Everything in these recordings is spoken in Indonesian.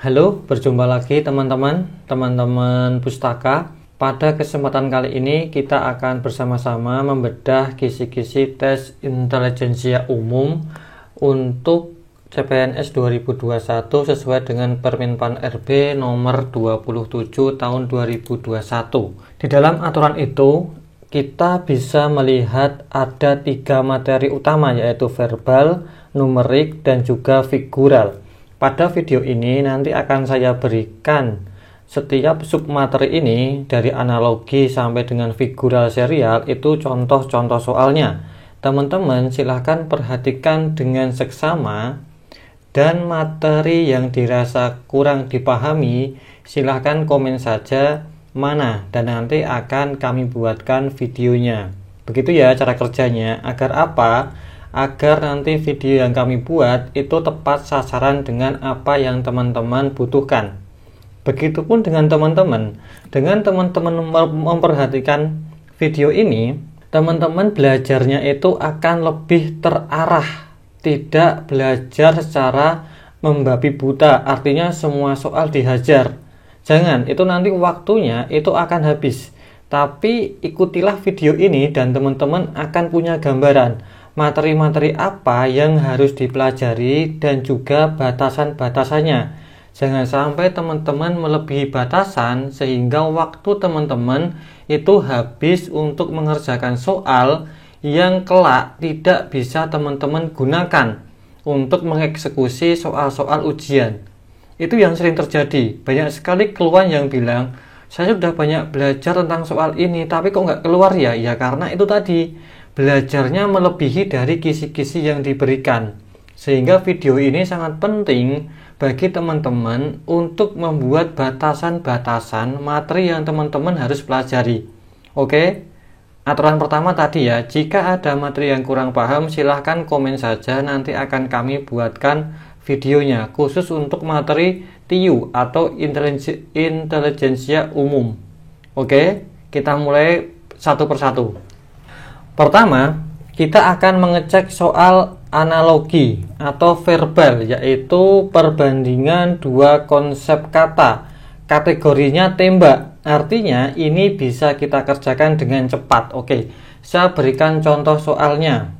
Halo, berjumpa lagi teman-teman pustaka. Pada kesempatan kali ini kita akan bersama-sama membedah kisi-kisi tes intelijensia umum untuk CPNS 2021 sesuai dengan Permenpan RB nomor 27 tahun 2021. Di dalam aturan itu kita bisa melihat ada 3 materi utama, yaitu verbal, numerik, dan juga figural. Pada video ini nanti akan saya berikan setiap submateri ini dari analogi sampai dengan figural serial itu contoh-contoh soalnya. Teman-teman silahkan perhatikan dengan seksama, dan materi yang dirasa kurang dipahami silahkan komen saja mana dan nanti akan kami buatkan videonya. Begitu ya cara kerjanya. Agar apa? Agar nanti video yang kami buat itu tepat sasaran dengan apa yang teman-teman butuhkan. Begitupun dengan teman-teman. Dengan teman-teman memperhatikan video ini, teman-teman belajarnya itu akan lebih terarah, tidak belajar secara membabi buta, artinya semua soal dihajar. Jangan, itu nanti waktunya itu akan habis. Tapi ikutilah video ini dan teman-teman akan punya gambaran materi-materi apa yang harus dipelajari dan juga batasan-batasannya. Jangan sampai teman-teman melebihi batasan sehingga waktu teman-teman itu habis untuk mengerjakan soal yang kelak tidak bisa teman-teman gunakan untuk mengeksekusi soal-soal ujian. Itu yang sering terjadi. Banyak sekali keluhan yang bilang, saya sudah banyak belajar tentang soal ini tapi kok nggak keluar ya? Ya karena itu tadi, belajarnya melebihi dari kisi-kisi yang diberikan. Sehingga video ini sangat penting bagi teman-teman untuk membuat batasan-batasan materi yang teman-teman harus pelajari. Oke? Aturan pertama tadi ya, jika ada materi yang kurang paham silahkan komen saja, nanti akan kami buatkan videonya khusus untuk materi TIU atau intelijensia umum. Oke? Kita mulai satu persatu. Pertama, kita akan mengecek soal analogi atau verbal, yaitu perbandingan dua konsep kata. Kategorinya tembak, artinya ini bisa kita kerjakan dengan cepat. Oke, saya berikan contoh soalnya.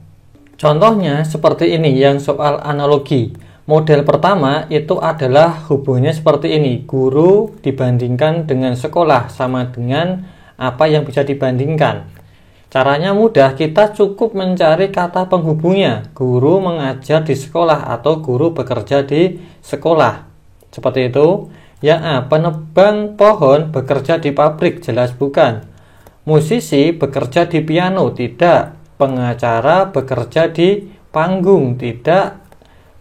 Contohnya seperti ini, yang soal analogi. Model pertama itu adalah hubungannya seperti ini. Guru dibandingkan dengan sekolah sama dengan apa yang bisa dibandingkan. Caranya mudah, kita cukup mencari kata penghubungnya. Guru mengajar di sekolah atau guru bekerja di sekolah. Seperti itu. Yang A, penebang pohon bekerja di pabrik, jelas bukan. Musisi bekerja di piano, tidak. Pengacara bekerja di panggung, tidak.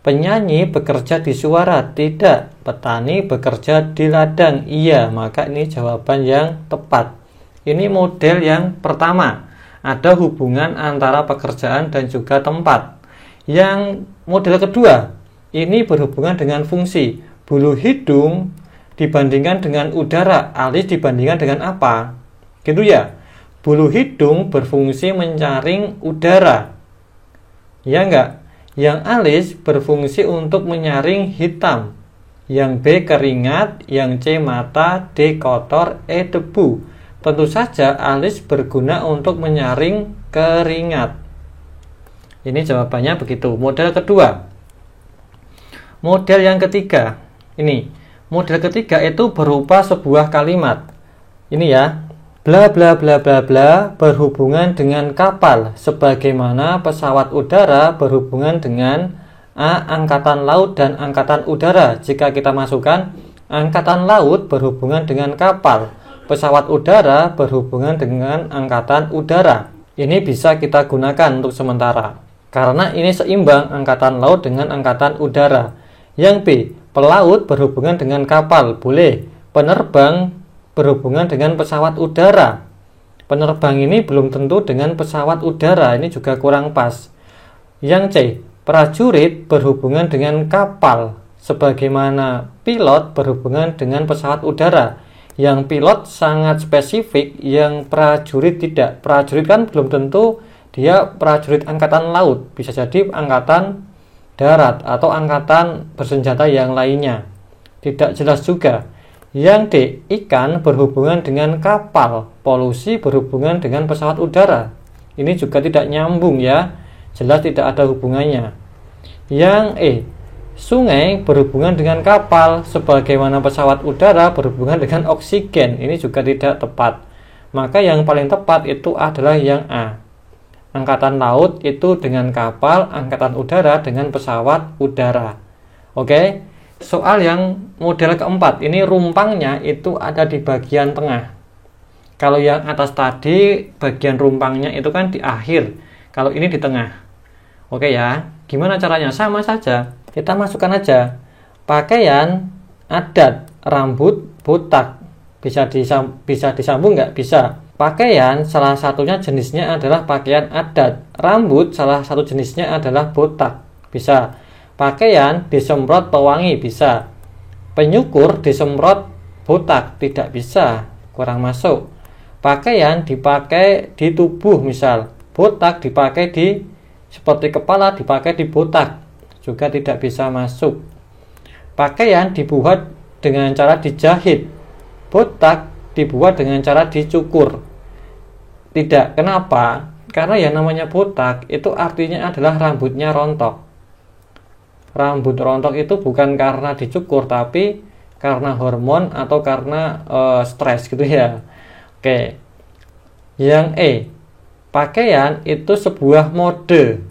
Penyanyi bekerja di suara, tidak. Petani bekerja di ladang, iya. Maka ini jawaban yang tepat. Ini model yang pertama. Ada hubungan antara pekerjaan dan juga tempat. Yang model kedua, ini berhubungan dengan fungsi. Bulu hidung dibandingkan dengan udara, alis dibandingkan dengan apa? Gitu ya. Bulu hidung berfungsi menyaring udara. Ya enggak? Yang alis berfungsi untuk menyaring hitam. Yang B keringat, yang C mata, D kotor, E debu. Tentu saja alis berguna untuk menyaring keringat. Ini jawabannya begitu. Model kedua. Model yang ketiga. Ini. Model ketiga itu berupa sebuah kalimat. Ini ya. Bla bla bla bla bla berhubungan dengan kapal. Sebagaimana pesawat udara berhubungan dengan A. Angkatan laut dan angkatan udara. Jika kita masukkan angkatan laut berhubungan dengan kapal, pesawat udara berhubungan dengan angkatan udara. Ini bisa kita gunakan untuk sementara. Karena ini seimbang angkatan laut dengan angkatan udara. Yang B, pelaut berhubungan dengan kapal. Boleh. Penerbang berhubungan dengan pesawat udara. Penerbang ini belum tentu dengan pesawat udara. Ini juga kurang pas. Yang C, prajurit berhubungan dengan kapal. Sebagaimana pilot berhubungan dengan pesawat udara. Yang pilot sangat spesifik, yang prajurit tidak. Prajurit kan belum tentu dia prajurit angkatan laut, bisa jadi angkatan darat atau angkatan bersenjata yang lainnya. Tidak jelas juga. Yang D, ikan berhubungan dengan kapal, polusi berhubungan dengan pesawat udara. Ini juga tidak nyambung ya, jelas tidak ada hubungannya. Yang E, sungai berhubungan dengan kapal, sebagaimana pesawat udara berhubungan dengan oksigen. Ini juga tidak tepat. Maka yang paling tepat itu adalah yang A. Angkatan laut itu dengan kapal, angkatan udara dengan pesawat udara. Oke. Soal yang model keempat, ini rumpangnya itu ada di bagian tengah. Kalau yang atas tadi, bagian rumpangnya itu kan di akhir. Kalau ini di tengah. Oke ya, gimana caranya? Sama saja. Kita masukkan aja. Pakaian, adat, rambut, botak. Bisa disambung nggak? Bisa. Pakaian, salah satunya jenisnya adalah pakaian adat. Rambut, salah satu jenisnya adalah botak. Bisa. Pakaian disemprot pewangi, bisa. Penyukur disemprot botak, tidak bisa, kurang masuk. Pakaian dipakai di tubuh, misal botak dipakai di seperti kepala, dipakai di botak, juga tidak bisa masuk. Pakaian dibuat dengan cara dijahit, botak dibuat dengan cara dicukur. Tidak, kenapa? Karena yang namanya botak itu artinya adalah rambutnya rontok. Rambut rontok itu bukan karena dicukur, tapi karena hormon atau karena stres gitu ya. Oke. Yang E, pakaian itu sebuah mode,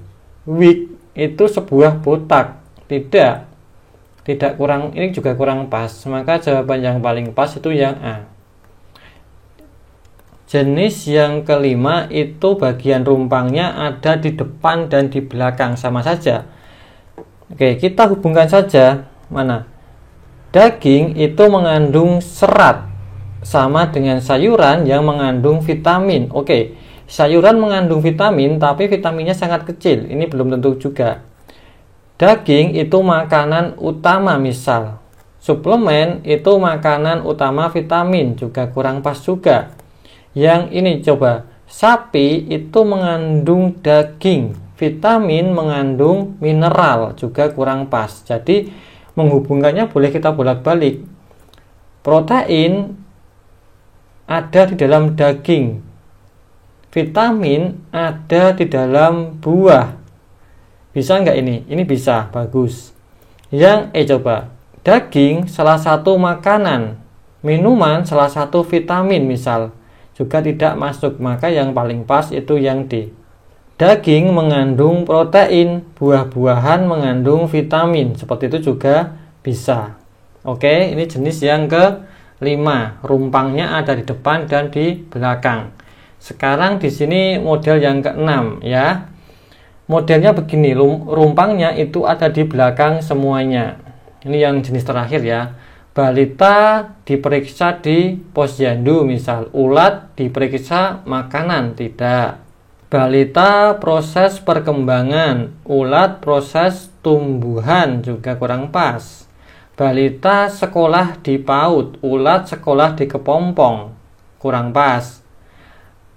wig itu sebuah botak. Tidak kurang, ini juga kurang pas. Maka jawaban yang paling pas itu yang A. Jenis yang kelima itu bagian rumpangnya ada di depan dan di belakang, sama saja. Oke, kita hubungkan saja. Mana? Daging itu mengandung serat, sama dengan sayuran yang mengandung vitamin. Oke, sayuran mengandung vitamin, tapi vitaminnya sangat kecil. Ini belum tentu juga. Daging itu makanan utama, misal. Suplemen itu makanan utama vitamin, juga kurang pas juga. Yang ini coba, sapi itu mengandung daging, vitamin mengandung mineral, juga kurang pas. Jadi menghubungkannya boleh kita bolak-balik. Protein ada di dalam daging, vitamin ada di dalam buah. Bisa nggak ini? Ini bisa, bagus. Yang coba, daging salah satu makanan, minuman salah satu vitamin, misal, juga tidak masuk. Maka yang paling pas itu yang D. Daging mengandung protein, buah-buahan mengandung vitamin, seperti itu juga bisa. Oke, ini jenis yang ke-5. Rumpangnya ada di depan dan di belakang. Sekarang di sini model yang ke-6 ya. Modelnya begini, rumpangnya itu ada di belakang semuanya. Ini yang jenis terakhir ya. Balita diperiksa di posyandu, misal. Ulat diperiksa makanan, tidak. Balita proses perkembangan, ulat proses tumbuhan, juga kurang pas. Balita sekolah di PAUD, ulat sekolah di kepompong, kurang pas.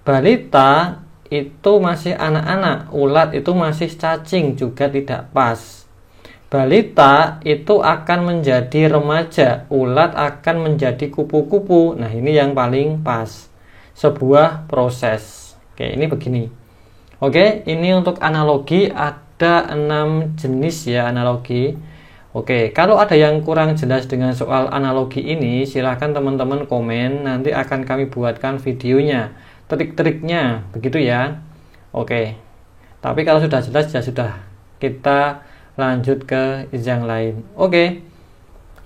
Balita itu masih anak-anak, ulat itu masih cacing, juga tidak pas. Balita itu akan menjadi remaja, ulat akan menjadi kupu-kupu. Nah, ini yang paling pas. Sebuah proses. Oke, ini begini. Oke, ini untuk analogi ada 6 jenis ya analogi. Oke, kalau ada yang kurang jelas dengan soal analogi ini, silahkan teman-teman komen, nanti akan kami buatkan videonya, trik-triknya, begitu ya. Oke, tapi kalau sudah jelas ya sudah, kita lanjut ke yang lain. Oke.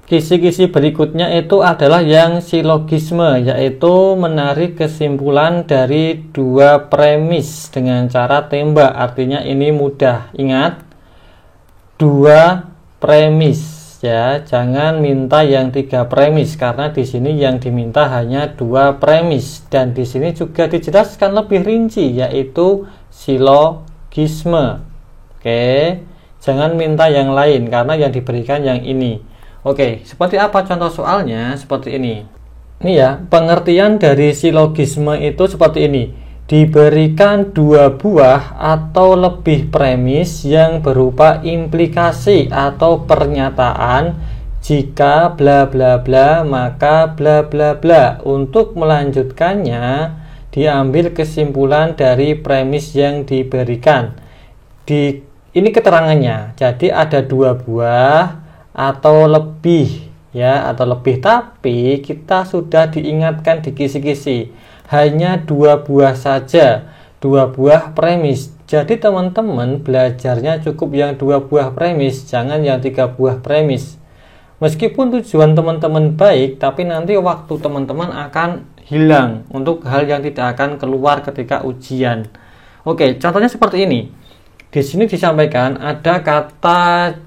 Kisi-kisi berikutnya itu adalah yang silogisme, yaitu menarik kesimpulan dari dua premis dengan cara tembak. Artinya ini mudah. Ingat, dua premis ya, jangan minta yang 3 premis karena di sini yang diminta hanya 2 premis, dan di sini juga dijelaskan lebih rinci yaitu silogisme. Oke, jangan minta yang lain karena yang diberikan yang ini. Oke, seperti apa contoh soalnya? Seperti ini. Ini ya, pengertian dari silogisme itu seperti ini. Diberikan 2 buah atau lebih premis yang berupa implikasi atau pernyataan Jika bla bla bla, maka bla bla bla. Untuk melanjutkannya, diambil kesimpulan dari premis yang diberikan. Ini keterangannya. Jadi ada 2 buah atau lebih, ya, atau lebih, tapi kita sudah diingatkan di kisi-kisi hanya 2 buah saja, 2 buah premis. Jadi teman-teman belajarnya cukup yang 2 buah premis, jangan yang 3 buah premis. Meskipun tujuan teman-teman baik, tapi nanti waktu teman-teman akan hilang untuk hal yang tidak akan keluar ketika ujian. Oke, contohnya seperti ini. Di sini disampaikan ada kata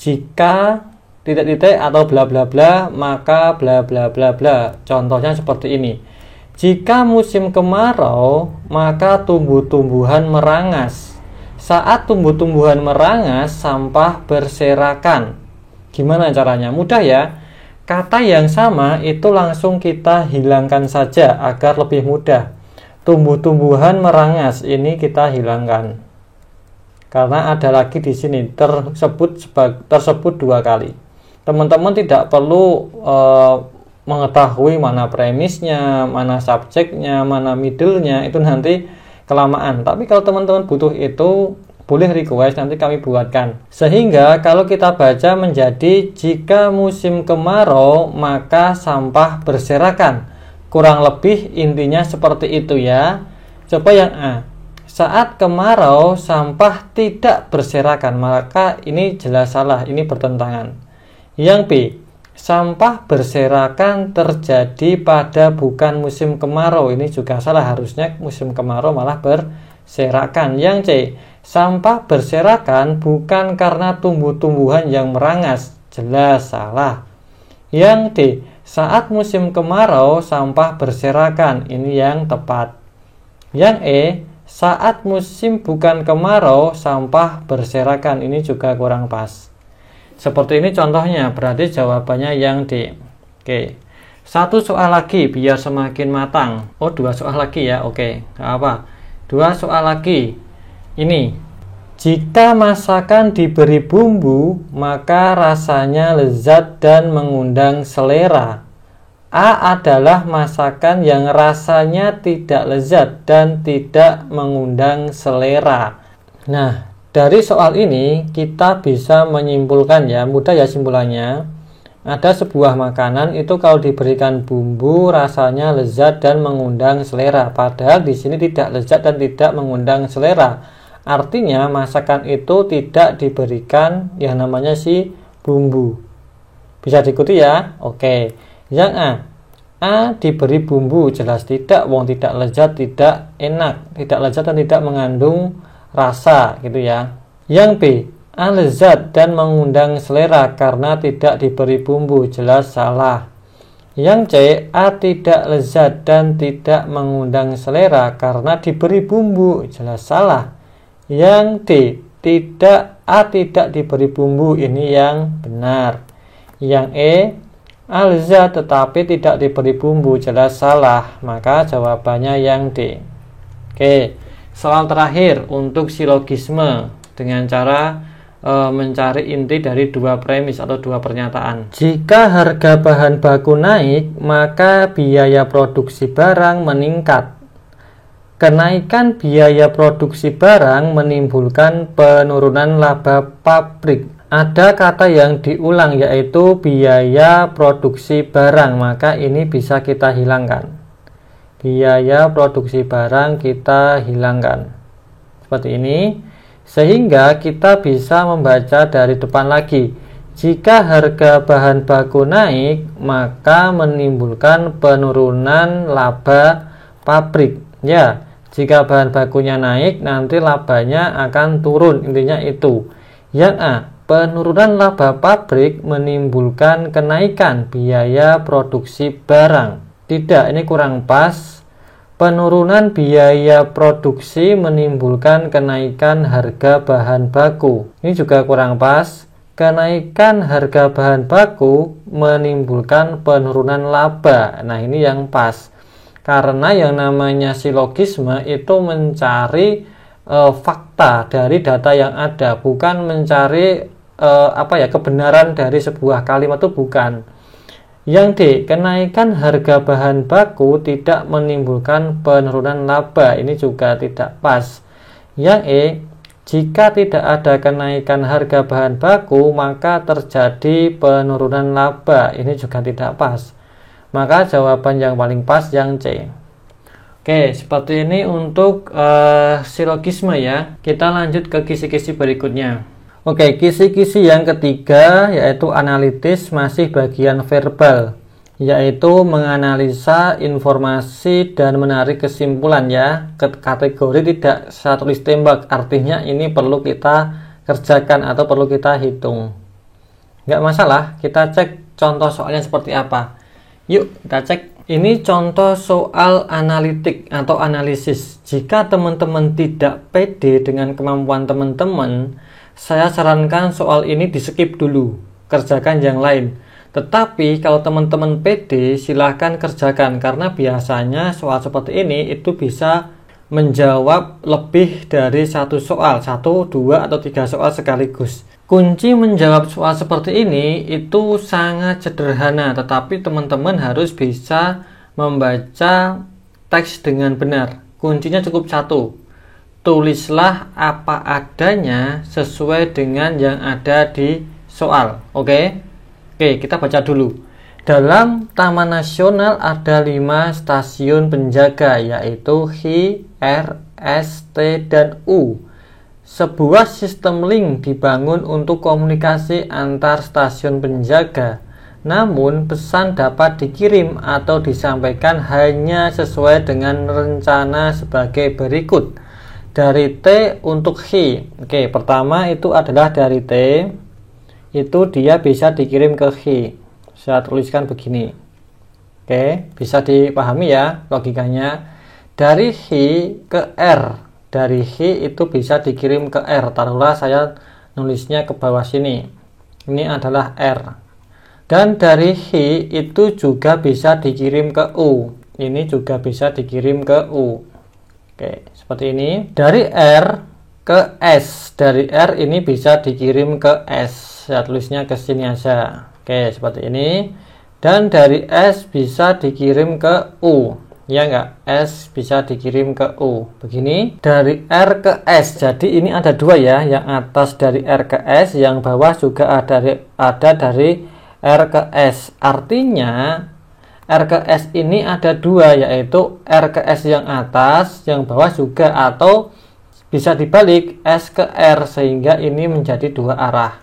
jika titik-titik atau bla bla bla, maka bla bla bla bla. Contohnya seperti ini. Jika musim kemarau, maka tumbuh-tumbuhan merangas. Saat tumbuh-tumbuhan merangas, sampah berserakan. Gimana caranya? Mudah ya. Kata yang sama itu langsung kita hilangkan saja agar lebih mudah. Tumbuh-tumbuhan merangas ini kita hilangkan. Karena ada lagi di sini tersebut 2 kali. Teman-teman tidak perlu mengetahui mana premisnya, mana subjeknya, mana middle-nya, itu nanti kelamaan. Tapi kalau teman-teman butuh itu, boleh request, nanti kami buatkan. Sehingga kalau kita baca menjadi jika musim kemarau, maka sampah berserakan. Kurang lebih intinya seperti itu ya. Coba yang A. Saat kemarau, sampah tidak berserakan, maka ini jelas salah, ini bertentangan. Yang B. Sampah berserakan terjadi pada bukan musim kemarau, ini juga salah, harusnya musim kemarau malah berserakan. Yang C. Sampah berserakan bukan karena tumbuh-tumbuhan yang merangas, jelas salah. Yang D. Saat musim kemarau, sampah berserakan, ini yang tepat. Yang E. Saat musim bukan kemarau, sampah berserakan, ini juga kurang pas. Seperti ini contohnya, berarti jawabannya yang D. Oke. 1 soal lagi biar semakin matang. Oh, 2 soal lagi ya. Oke, gak apa. 2 soal lagi. Ini. Jika masakan diberi bumbu, maka rasanya lezat dan mengundang selera. A adalah masakan yang rasanya tidak lezat dan tidak mengundang selera. Nah, dari soal ini kita bisa menyimpulkan ya, mudah ya simpulannya. Ada sebuah makanan itu kalau diberikan bumbu rasanya lezat dan mengundang selera. Padahal di sini tidak lezat dan tidak mengundang selera. Artinya masakan itu tidak diberikan yang namanya si bumbu. Bisa diikuti ya? Oke. Yang A diberi bumbu, jelas tidak, wong tidak lezat, tidak enak, tidak lezat dan tidak mengandung rasa gitu ya. Yang B, A lezat dan mengundang selera karena tidak diberi bumbu, jelas salah. Yang C, A tidak lezat dan tidak mengundang selera karena diberi bumbu, jelas salah. Yang D, A tidak diberi bumbu, ini yang benar. Yang E, A lezat tetapi tidak diberi bumbu, jelas salah, maka jawabannya yang D. Oke, soal terakhir untuk silogisme dengan cara mencari inti dari 2 premis atau 2 pernyataan. Jika harga bahan baku naik, maka biaya produksi barang meningkat. Kenaikan biaya produksi barang menimbulkan penurunan laba pabrik. Ada kata yang diulang yaitu biaya produksi barang, maka ini bisa kita hilangkan. Biaya produksi barang kita hilangkan. Seperti ini. Sehingga kita bisa membaca dari depan lagi. Jika harga bahan baku naik, maka menimbulkan penurunan laba pabrik. Ya, jika bahan bakunya naik, nanti labanya akan turun. Intinya itu. Yang A. Penurunan laba pabrik menimbulkan kenaikan biaya produksi barang. Tidak, ini kurang pas. Penurunan biaya produksi menimbulkan kenaikan harga bahan baku. Ini juga kurang pas. Kenaikan harga bahan baku menimbulkan penurunan laba. Nah, ini yang pas. Karena yang namanya silogisme itu mencari fakta dari data yang ada, bukan mencari kebenaran dari sebuah kalimat itu bukan. Yang D, kenaikan harga bahan baku tidak menimbulkan penurunan laba. Ini juga tidak pas. Yang E, jika tidak ada kenaikan harga bahan baku, maka terjadi penurunan laba. Ini juga tidak pas. Maka jawaban yang paling pas yang C. Oke, seperti ini untuk silogisme ya. Kita lanjut ke kisi-kisi berikutnya. Oke, kisi-kisi yang ketiga yaitu analitis, masih bagian verbal, yaitu menganalisa informasi dan menarik kesimpulan ya. Kategori tidak saya tulis tembak, artinya ini perlu kita kerjakan atau perlu kita hitung. Nggak masalah, kita cek contoh soalnya seperti apa. Yuk kita cek. Ini contoh soal analitik atau analisis. Jika teman-teman tidak pede dengan kemampuan teman-teman, saya sarankan soal ini di skip dulu, kerjakan yang lain. Tetapi kalau teman-teman pede, silahkan kerjakan, karena biasanya soal seperti ini itu bisa menjawab lebih dari satu soal, 1, 2, atau 3 soal sekaligus. Kunci menjawab soal seperti ini itu sangat sederhana, tetapi teman-teman harus bisa membaca teks dengan benar. Kuncinya cukup satu, tulislah apa adanya sesuai dengan yang ada di soal. Oke, kita baca dulu. Dalam Taman Nasional ada 5 stasiun penjaga, yaitu H, R, S, T, dan U. Sebuah sistem link dibangun untuk komunikasi antar stasiun penjaga. Namun, pesan dapat dikirim atau disampaikan hanya sesuai dengan rencana sebagai berikut. Dari T untuk H. Oke, pertama itu adalah dari T. Itu dia bisa dikirim ke H. Saya tuliskan begini. Oke, bisa dipahami ya logikanya. Dari H ke R. Dari H itu bisa dikirim ke R. Taruhlah saya nulisnya ke bawah sini. Ini adalah R. Dan dari H itu juga bisa dikirim ke U. Ini juga bisa dikirim ke U. Oke, seperti ini. Dari R ke S. Dari R ini bisa dikirim ke S. Saya tulisnya ke sini aja. Oke, seperti ini. Dan dari S bisa dikirim ke U. Ya enggak? S bisa dikirim ke U. Begini. Dari R ke S. Jadi ini ada 2 ya. Yang atas dari R ke S. Yang bawah juga ada dari R ke S. Artinya R ke S ini ada 2, yaitu R ke S yang atas, yang bawah juga, atau bisa dibalik S ke R, sehingga ini menjadi 2 arah.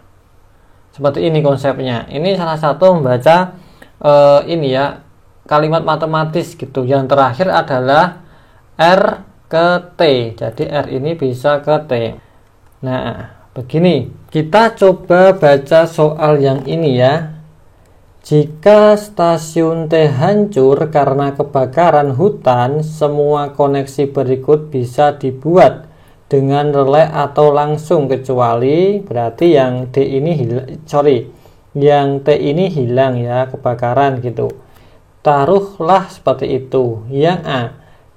Seperti ini konsepnya. Ini salah satu membaca ini ya, kalimat matematis gitu. Yang terakhir adalah R ke T. Jadi R ini bisa ke T. Nah, begini. Kita coba baca soal yang ini ya. Jika stasiun T hancur karena kebakaran hutan, semua koneksi berikut bisa dibuat dengan relay atau langsung, kecuali berarti yang D ini yang T ini hilang ya, kebakaran gitu. Taruhlah seperti itu. Yang A,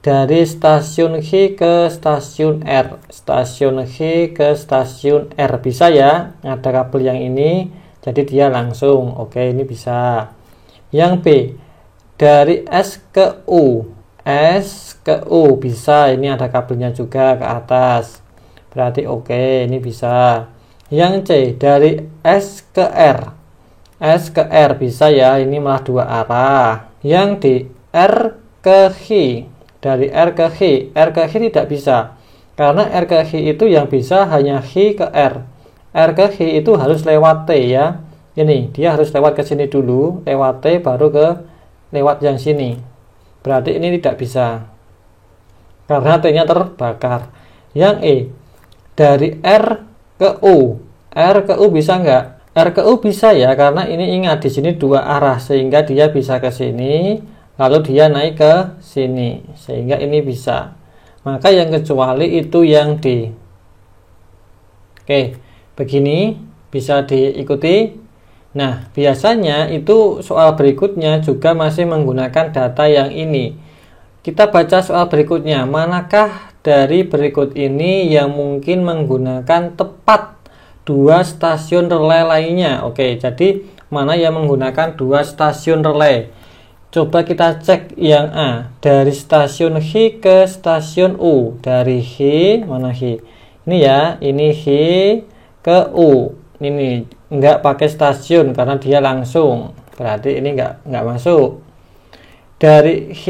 dari stasiun H ke stasiun R. Stasiun H ke stasiun R bisa ya, ada kabel yang ini, jadi dia langsung. Oke, ini bisa. Yang B, dari S ke U. S ke U bisa, ini ada kabelnya juga ke atas. Berarti oke, ini bisa. Yang C, dari S ke R. S ke R bisa ya, ini malah 2 arah. Yang D, R ke H. Dari R ke H. R ke H tidak bisa, karena R ke H itu yang bisa hanya H ke R. R ke H itu harus lewat T ya. Ini dia harus lewat ke sini dulu, lewat T baru ke lewat yang sini. Berarti ini tidak bisa, karena T nya terbakar. Yang E, dari R ke U. R ke U bisa enggak? R ke U bisa ya, karena ini ingat di sini 2 arah, sehingga dia bisa ke sini, lalu dia naik ke sini, sehingga ini bisa. Maka yang kecuali itu yang D. Oke, begini bisa diikuti. Nah, biasanya itu soal berikutnya juga masih menggunakan data yang ini. Kita baca soal berikutnya. Manakah dari berikut ini yang mungkin menggunakan tepat 2 stasiun relay lainnya. Oke, jadi mana yang menggunakan 2 stasiun relay? Coba kita cek yang A, dari stasiun H ke stasiun U. Dari H, mana H? Ini ya, ini H ke U. Ini enggak pakai stasiun karena dia langsung. Berarti ini enggak masuk. Dari H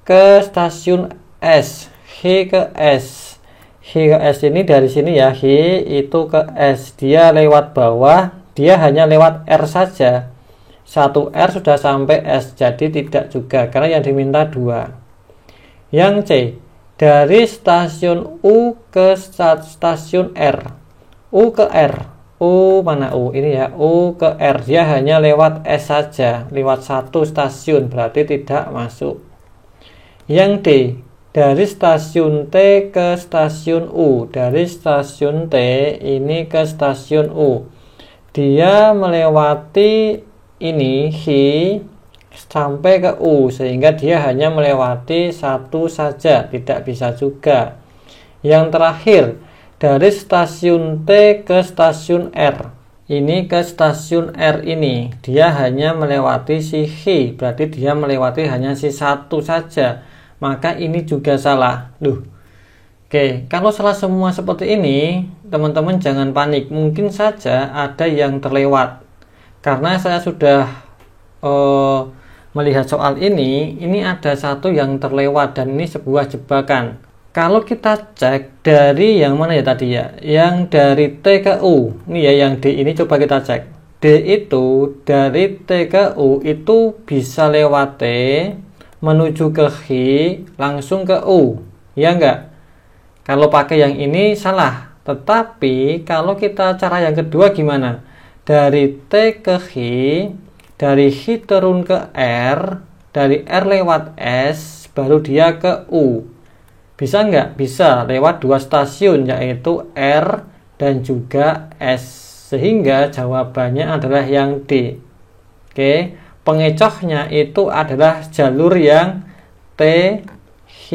ke stasiun S, H ke S. H ke S ini dari sini ya, H itu ke S. Dia lewat bawah, dia hanya lewat R saja. 1 R sudah sampai S, jadi tidak juga karena yang diminta 2. Yang C, dari stasiun U ke stasiun R. U ke R. U mana U? Ini ya, U ke R. Dia hanya lewat S saja, lewat 1 stasiun, berarti tidak masuk. Yang D, dari stasiun T ke stasiun U. Dari stasiun T ini ke stasiun U. Dia melewati ini H sampai ke U, sehingga dia hanya melewati 1 saja, tidak bisa juga. Yang terakhir, dari stasiun T ke stasiun R. Ini ke stasiun R ini, dia hanya melewati si H, berarti dia melewati hanya si 1 saja. Maka ini juga salah. Oke, kalau salah semua seperti ini, teman-teman jangan panik. Mungkin saja ada yang terlewat. Karena saya sudah melihat soal ini ada satu yang terlewat dan ini sebuah jebakan. Kalau kita cek dari yang mana ya tadi ya, yang dari T ke U, ini ya yang D ini coba kita cek. D itu dari T ke U itu bisa lewat T menuju ke H langsung ke U, ya enggak? Kalau pakai yang ini salah. Tetapi kalau kita cara yang kedua gimana? Dari T ke H, dari H turun ke R, dari R lewat S, baru dia ke U. Bisa nggak? Bisa, lewat 2 stasiun, yaitu R dan juga S. Sehingga jawabannya adalah yang D. Oke, pengecohnya itu adalah jalur yang T, H,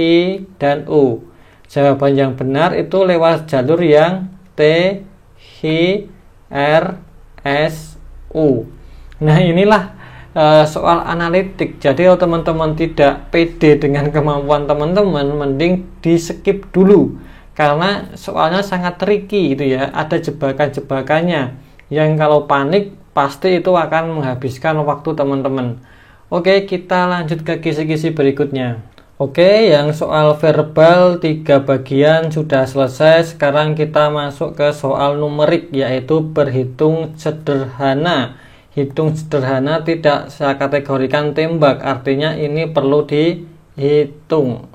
dan U. Jawaban yang benar itu lewat jalur yang T, H, R, S, U. Nah, inilah soal analitik. Jadi kalau teman-teman tidak pede dengan kemampuan teman-teman, mending di skip dulu karena soalnya sangat tricky gitu ya. Ada jebakan-jebakannya yang kalau panik pasti itu akan menghabiskan waktu teman-teman. Oke, kita lanjut ke kisi-kisi berikutnya. Oke, yang soal verbal 3 bagian sudah selesai. Sekarang kita masuk ke soal numerik, yaitu berhitung sederhana. Hitung sederhana tidak saya kategorikan tembak, artinya ini perlu dihitung.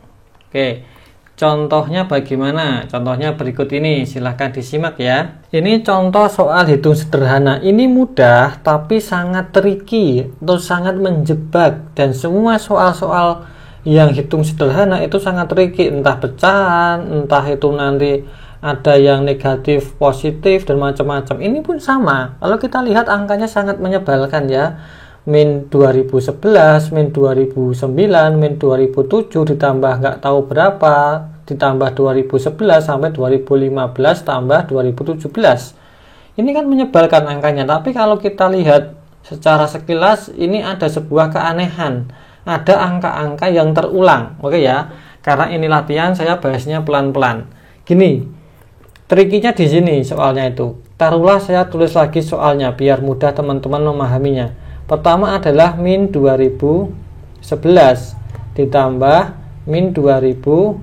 Oke, contohnya bagaimana? Contohnya berikut ini, silahkan disimak ya. Ini contoh soal hitung sederhana. Ini mudah tapi sangat tricky atau sangat menjebak, dan semua soal-soal yang hitung sederhana itu sangat tricky, entah pecahan, entah itu nanti ada yang negatif, positif, dan macam-macam. Ini pun sama. Kalau kita lihat angkanya sangat menyebalkan ya. Min 2011, min 2009, min 2007 ditambah nggak tahu berapa, ditambah 2011 sampai 2015 tambah 2017. Ini kan menyebalkan angkanya. Tapi kalau kita lihat secara sekilas, ini ada sebuah keanehan. Ada angka-angka yang terulang. Oke ya. Karena ini latihan, saya bahasnya pelan-pelan. Gini, trikinya di sini soalnya itu. Taruhlah saya tulis lagi soalnya biar mudah teman-teman memahaminya. Pertama adalah min 2011 ditambah min 2009.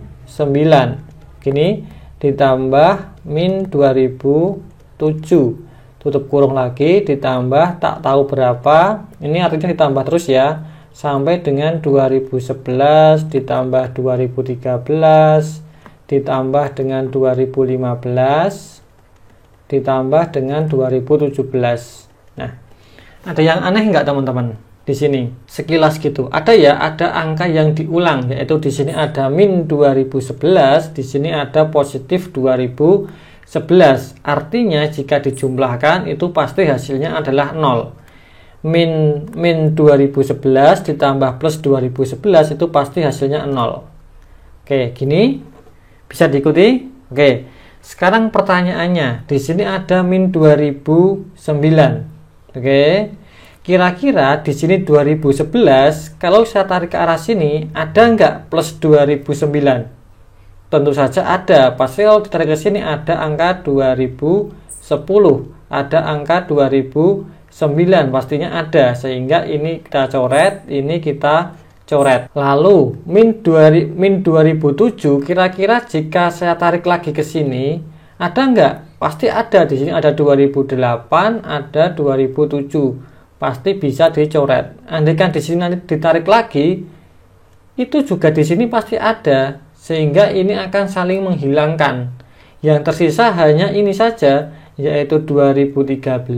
Gini, ditambah min 2007. Tutup kurung lagi, ditambah tak tahu berapa. Ini artinya ditambah terus ya. Sampai dengan 2011 ditambah 2013 ditambah dengan 2015 ditambah dengan 2017. Nah, ada yang aneh nggak teman-teman di sini? Sekilas gitu. Ada ya, ada angka yang diulang, yaitu di sini ada min 2011, di sini ada positif 2011. Artinya jika dijumlahkan itu pasti hasilnya adalah 0. Min 2011 ditambah plus 2011 itu pasti hasilnya 0. Oke, gini bisa diikuti. Oke, Sekarang pertanyaannya, di sini ada min 2009. Oke. Kira-kira di sini 2011, kalau saya tarik ke arah sini, ada nggak plus 2009? Tentu saja ada. Pasti kalau ditarik ke sini ada angka 2010, ada angka 2009, pastinya ada. Sehingga ini kita coret, ini kita coret. Lalu min 2007, kira-kira jika saya tarik lagi ke sini, ada nggak? Pasti ada. Di sini ada 2008, ada 2007. Pasti bisa dicoret. Andaikan di sini nanti ditarik lagi, itu juga di sini pasti ada. Sehingga ini akan saling menghilangkan. Yang tersisa hanya ini saja, yaitu 2013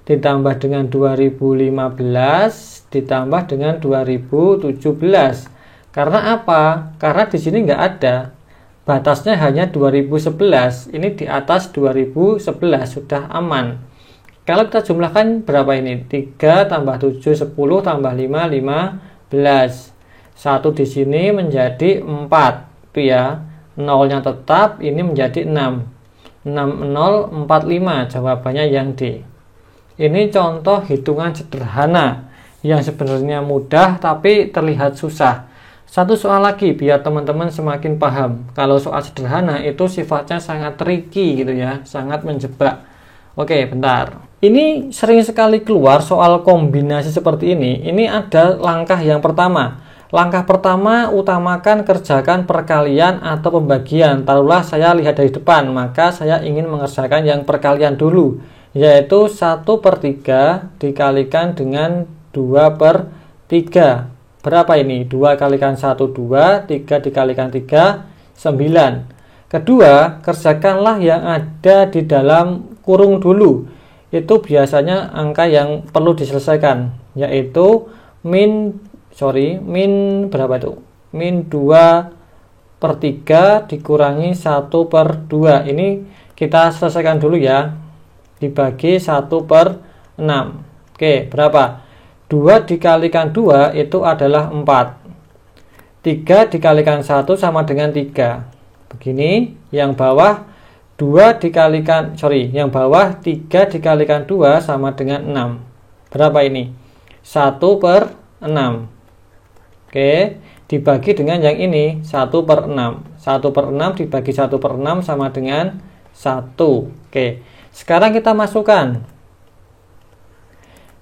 ditambah dengan 2015 ditambah dengan 2017. Karena apa? Karena di sini nggak ada. Batasnya hanya 2011. Ini di atas 2011 sudah aman. Kalau kita jumlahkan berapa ini? 3 tambah 7 10 tambah 5 15. 1 di sini menjadi 4. Itu ya. Nolnya tetap, ini menjadi 6. 6045, jawabannya yang D. Ini contoh hitungan sederhana yang sebenarnya mudah tapi terlihat susah. Satu soal lagi biar teman-teman semakin paham. Kalau soal sederhana itu sifatnya sangat tricky gitu ya, sangat menjebak. Oke, bentar. Ini sering sekali keluar soal kombinasi seperti ini. Ini ada langkah yang pertama. Langkah pertama, utamakan kerjakan perkalian atau pembagian. Taruhlah saya lihat dari depan, maka saya ingin mengerjakan yang perkalian dulu, yaitu 1/3 dikalikan dengan 2/3. Berapa ini? 2 kalikan 1, 2, 3 dikalikan 3, 9. Kedua, kerjakanlah yang ada di dalam kurung dulu. Itu biasanya angka yang perlu diselesaikan, yaitu min berapa itu? Min 2/3 dikurangi 1/2. Ini kita selesaikan dulu ya. Dibagi 1/6. Oke, berapa? 2 dikalikan 2 itu adalah 4. 3 dikalikan 1 sama dengan 3. Begini, yang bawah 3 dikalikan 2 sama dengan 6. Berapa ini? 1/6. Oke, dibagi dengan yang ini 1/6. 1/6 dibagi 1/6 sama dengan 1. Oke, sekarang kita masukkan.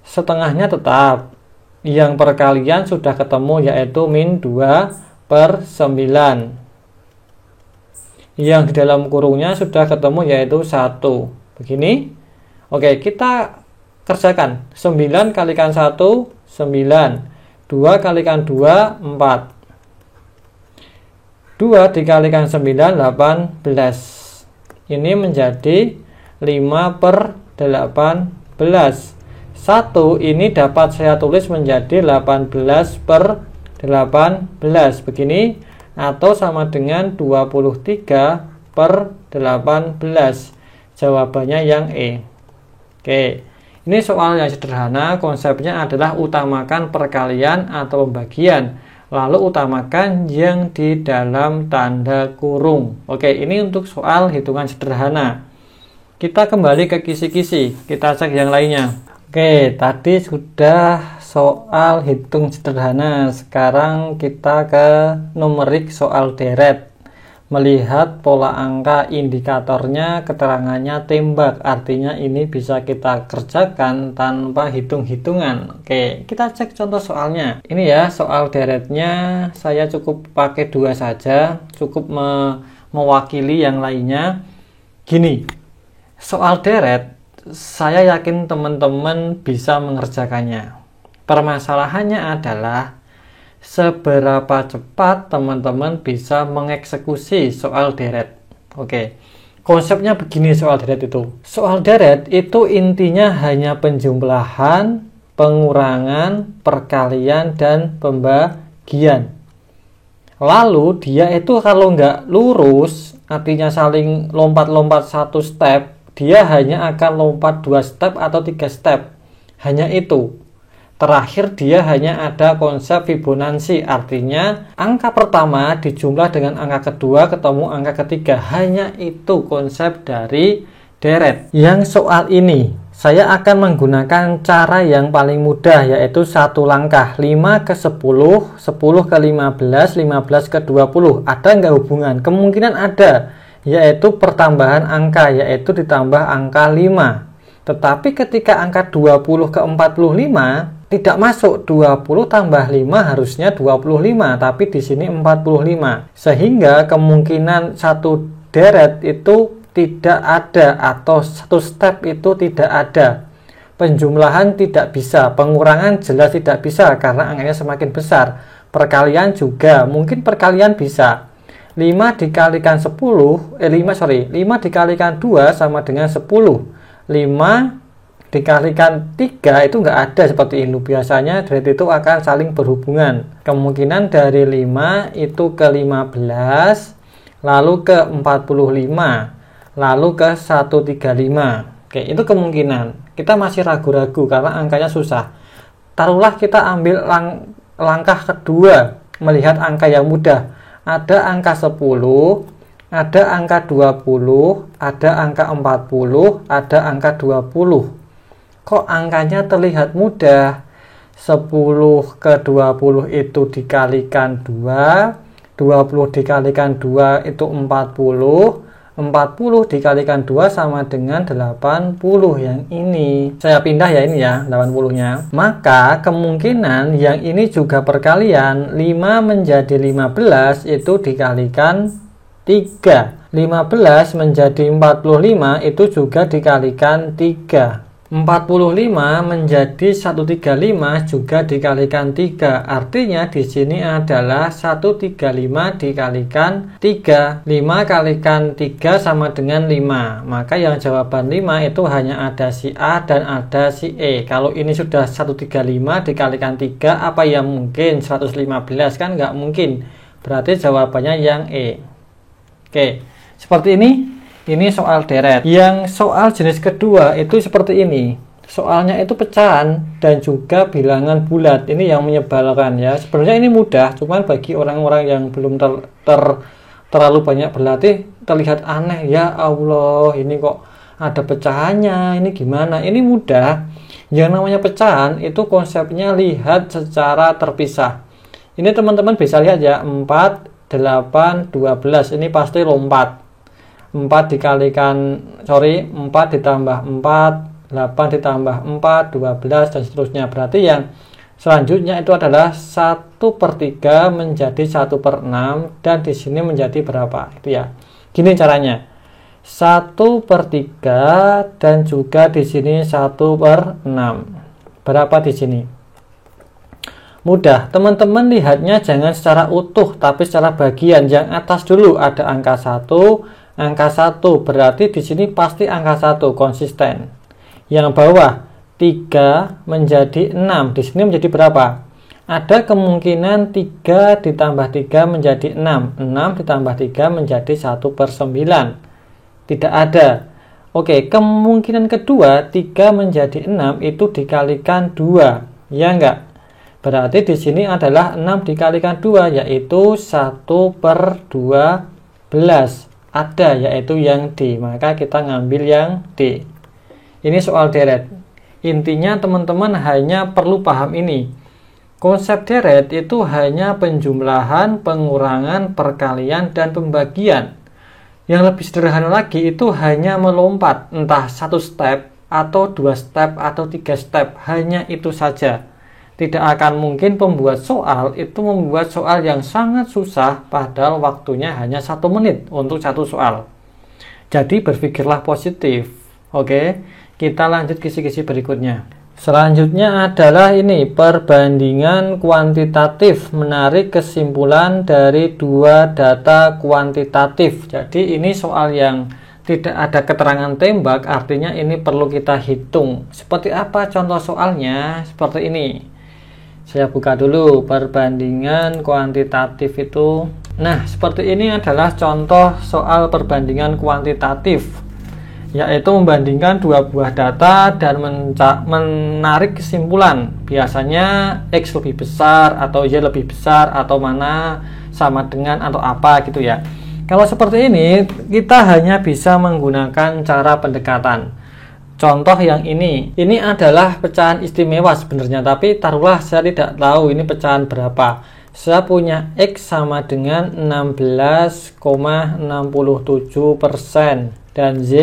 Setengahnya tetap. Yang perkalian sudah ketemu, yaitu min 2/9. Yang di dalam kurungnya sudah ketemu, yaitu 1. Begini. Oke, kita kerjakan. 9 kalikan 1, 9. 2 kalikan 2, 4. 2 dikalikan 9, 18. Ini menjadi 5/18. 1 ini dapat saya tulis menjadi 18/18. Begini. Atau sama dengan 23/18. Jawabannya yang E. Oke. Ini soal yang sederhana, konsepnya adalah utamakan perkalian atau pembagian, lalu utamakan yang di dalam tanda kurung. Oke, ini untuk soal hitungan sederhana. Kita kembali ke kisi-kisi, kita cek yang lainnya. Oke, tadi sudah soal hitung sederhana, sekarang kita ke numerik soal deret. Melihat pola angka indikatornya, keterangannya tembak, artinya ini bisa kita kerjakan tanpa hitung-hitungan. Oke, kita cek contoh soalnya. Ini ya, soal deretnya saya cukup pakai 2 saja, cukup mewakili yang lainnya. Gini, soal deret saya yakin teman-teman bisa mengerjakannya. Permasalahannya adalah seberapa cepat teman-teman bisa mengeksekusi soal deret. Oke, konsepnya begini soal deret itu. Soal deret itu intinya hanya penjumlahan, pengurangan, perkalian, dan pembagian. Lalu dia itu kalau nggak lurus, artinya saling lompat-lompat satu step, dia hanya akan lompat 2 step atau 3 step. Hanya itu. Terakhir dia hanya ada konsep Fibonacci, artinya angka pertama dijumlah dengan angka kedua ketemu angka ketiga. Hanya itu konsep dari deret. Yang soal ini saya akan menggunakan cara yang paling mudah, yaitu satu langkah, 5 ke 10, 10 ke 15, 15 ke 20. Ada nggak hubungan? Kemungkinan ada, yaitu pertambahan angka, yaitu ditambah angka 5. Tetapi ketika angka 20 ke 45 tidak masuk, 20 tambah 5 harusnya 25, tapi di sini 45. Sehingga kemungkinan satu deret itu tidak ada, atau satu step itu tidak ada. Penjumlahan tidak bisa, pengurangan jelas tidak bisa karena angkanya semakin besar. Perkalian juga, mungkin perkalian bisa. 5 dikalikan 10, 5 dikalikan 2 sama dengan 10. 5 dikalikan 3 itu nggak ada seperti ini. Biasanya deret itu akan saling berhubungan. Kemungkinan dari 5 itu ke 15, lalu ke 45, lalu ke 135. Oke, itu kemungkinan. Kita masih ragu-ragu karena angkanya susah. Taruhlah kita ambil langkah kedua, melihat angka yang mudah. Ada angka 10, ada angka 20, ada angka 40, ada angka 20. Kok angkanya terlihat mudah? 10 ke 20 itu dikalikan 2, 20 dikalikan 2 itu 40, 40 dikalikan 2 sama dengan 80. Yang ini saya pindah ya, ini ya 80 nya. Maka kemungkinan yang ini juga perkalian, 5 menjadi 15 itu dikalikan 3, 15 menjadi 45 itu juga dikalikan 3, 45 menjadi 135 juga dikalikan 3. Artinya di sini adalah 135 dikalikan 3. 5 kalikan 3 sama dengan 5. Maka yang jawaban 5 itu hanya ada si A dan ada si E. Kalau ini sudah 135 dikalikan 3, apa yang mungkin 115? Kan nggak mungkin. Berarti jawabannya yang E. Oke, seperti ini. Ini soal deret. Yang soal jenis kedua itu seperti ini. Soalnya itu pecahan dan juga bilangan bulat. Ini yang menyebalkan ya. Sebenarnya ini mudah, cuman bagi orang-orang yang belum terlalu banyak berlatih terlihat aneh. Ya Allah, ini kok ada pecahannya, ini gimana? Ini mudah. Yang namanya pecahan itu konsepnya lihat secara terpisah. Ini teman-teman bisa lihat ya, 4, 8, 12. Ini pasti lompat. 4 ditambah 4, 8 ditambah 4, 12 dan seterusnya. Berarti yang selanjutnya itu adalah 1/3 menjadi 1/6 dan di sini menjadi berapa? Itu ya. Gini caranya. 1/3 dan juga di sini 1/6. Berapa di sini? Mudah, teman-teman lihatnya jangan secara utuh tapi secara bagian. Yang atas dulu ada angka 1, angka 1 berarti di sini pasti angka 1 konsisten. Yang bawah 3 menjadi 6, di sini menjadi berapa? Ada kemungkinan 3 ditambah 3 menjadi 6, 6 ditambah 3 menjadi 1/9. Tidak ada. Oke, kemungkinan kedua 3 menjadi 6 itu dikalikan 2, ya enggak? Berarti di sini adalah 6 dikalikan 2 yaitu 1/12. Ada, yaitu yang D. Maka kita ngambil yang D. Ini soal deret. Intinya teman-teman hanya perlu paham ini. Konsep deret itu hanya penjumlahan, pengurangan, perkalian, dan pembagian. Yang lebih sederhana lagi itu hanya melompat, entah 1 step, atau 2 step, atau 3 step. Hanya itu saja. Tidak akan mungkin pembuat soal itu membuat soal yang sangat susah padahal waktunya hanya 1 menit untuk satu soal. Jadi berpikirlah positif. Oke, kita lanjut kisi-kisi berikutnya. Selanjutnya adalah ini perbandingan kuantitatif, menarik kesimpulan dari 2 data kuantitatif. Jadi ini soal yang tidak ada keterangan tembak, artinya ini perlu kita hitung. Seperti apa contoh soalnya? Seperti ini. Saya buka dulu perbandingan kuantitatif itu. Nah, seperti ini adalah contoh soal perbandingan kuantitatif. yaitu membandingkan dua buah data dan menarik kesimpulan. Biasanya X lebih besar atau Y lebih besar atau mana sama dengan atau apa gitu ya. Kalau seperti ini kita hanya bisa menggunakan cara pendekatan. Contoh yang ini adalah pecahan istimewa sebenarnya, tapi taruhlah saya tidak tahu ini pecahan berapa. Saya punya X sama dengan 16,67% dan Z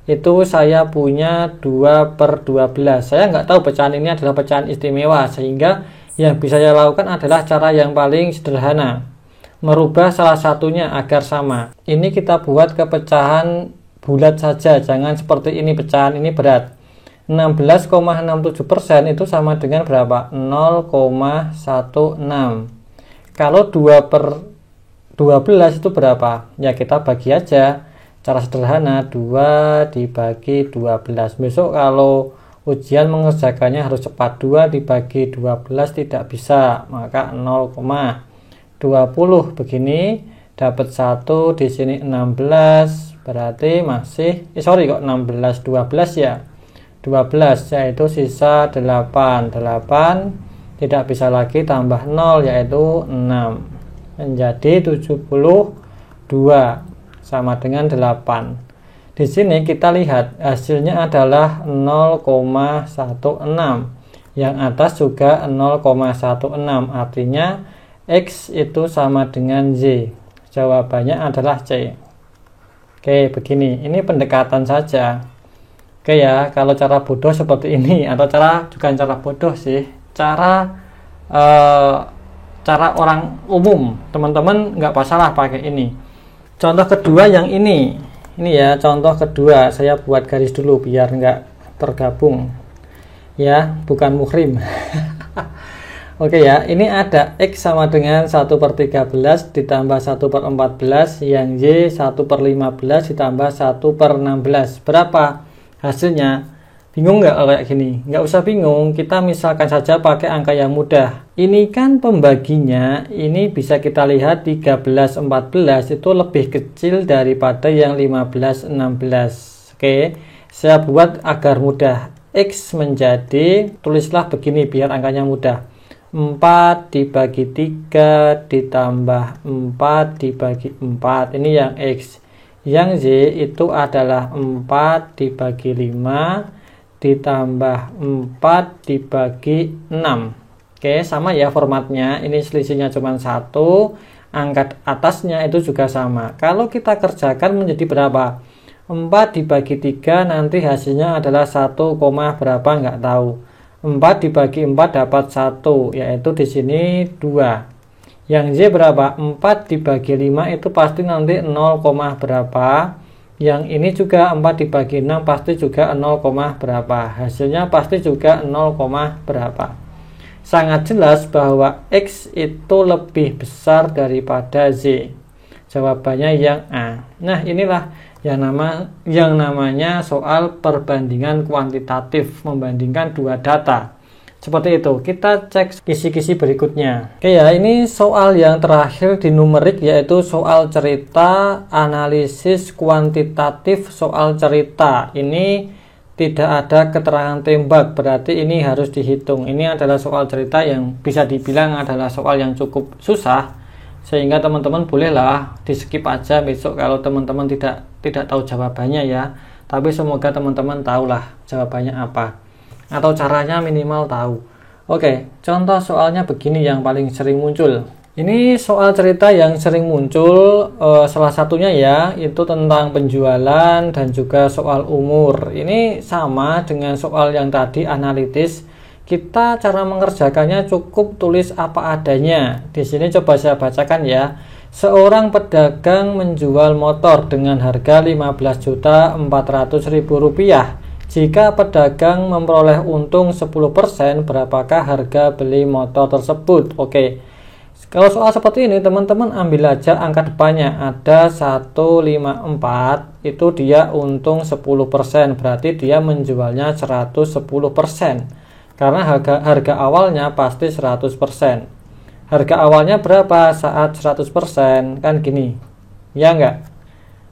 itu saya punya 2/12. Saya nggak tahu pecahan ini adalah pecahan istimewa, sehingga yang bisa saya lakukan adalah cara yang paling sederhana, merubah salah satunya agar sama. Ini kita buat ke pecahan bulat saja, jangan seperti ini pecahan ini berat. 16,67% itu sama dengan berapa? 0,16. Kalau 2/12 itu berapa? Ya kita bagi aja. Cara sederhana, 2 dibagi 12. Besok kalau ujian mengerjakannya harus cepat. 2 dibagi 12 tidak bisa, maka 0,20 begini. Dapat 1, di sini 16, berarti masih kok 16 12 ya. 12 yaitu sisa 8 tidak bisa lagi tambah 0 yaitu 6 menjadi 72 sama dengan 8. Di sini kita lihat hasilnya adalah 0,16. Yang atas juga 0,16, artinya X itu sama dengan Z. Jawabannya adalah C. Oke, begini. Ini pendekatan saja. Oke ya, kalau cara bodoh seperti ini, atau bukan cara bodoh sih, cara orang umum, teman-teman nggak masalah pakai ini. Contoh kedua yang ini ya, contoh kedua saya buat garis dulu biar nggak tergabung ya, bukan muhrim. Oke ya, ini ada X sama dengan 1/13 ditambah 1/14, yang Y 1/15 ditambah 1/16. Berapa hasilnya? Bingung nggak kalau kayak gini? Nggak usah bingung, kita misalkan saja pakai angka yang mudah. Ini kan pembaginya, ini bisa kita lihat 13/14 itu lebih kecil daripada yang 15/16. Oke, saya buat agar mudah. X menjadi, tulislah begini biar angkanya mudah. 4 dibagi 3 ditambah 4 dibagi 4. Ini yang X. Yang Z itu adalah 4 dibagi 5 ditambah 4 dibagi 6. Oke, sama ya formatnya. Ini selisihnya cuma 1. Angka atasnya itu juga sama. Kalau kita kerjakan menjadi berapa? 4 dibagi 3 nanti hasilnya adalah 1, berapa nggak tahu. 4 dibagi 4 dapat 1, yaitu di sini 2. Yang Z berapa? 4 dibagi 5 itu pasti nanti 0, berapa. Yang ini juga 4 dibagi 6 pasti juga 0, berapa. Hasilnya pasti juga 0, berapa. Sangat jelas bahwa X itu lebih besar daripada Z. Jawabannya yang A. Nah, inilah yang namanya soal perbandingan kuantitatif, membandingkan dua data. Seperti itu. Kita cek kisi-kisi berikutnya. Oke ya, ini soal yang terakhir di numerik, yaitu soal cerita, analisis kuantitatif soal cerita. Ini tidak ada keterangan tembak, berarti ini harus dihitung. Ini adalah soal cerita yang bisa dibilang adalah soal yang cukup susah, sehingga teman-teman bolehlah di skip aja besok kalau teman-teman tidak tahu jawabannya ya. Tapi semoga teman-teman tahulah jawabannya apa, atau caranya minimal tahu. Oke, contoh soalnya begini yang paling sering muncul. Ini soal cerita yang sering muncul, salah satunya ya itu tentang penjualan dan juga soal umur. Ini sama dengan soal yang tadi analitis. Kita cara mengerjakannya cukup tulis apa adanya. Di sini coba saya bacakan ya. Seorang pedagang menjual motor dengan harga Rp15.400.000. Jika pedagang memperoleh untung 10%, berapakah harga beli motor tersebut? Oke. Kalau soal seperti ini teman-teman ambil aja angka depannya. Ada 154, itu dia untung 10%, berarti dia menjualnya 110%. Karena harga awalnya pasti 100%. Harga awalnya berapa saat 100%? Kan gini. Ya enggak?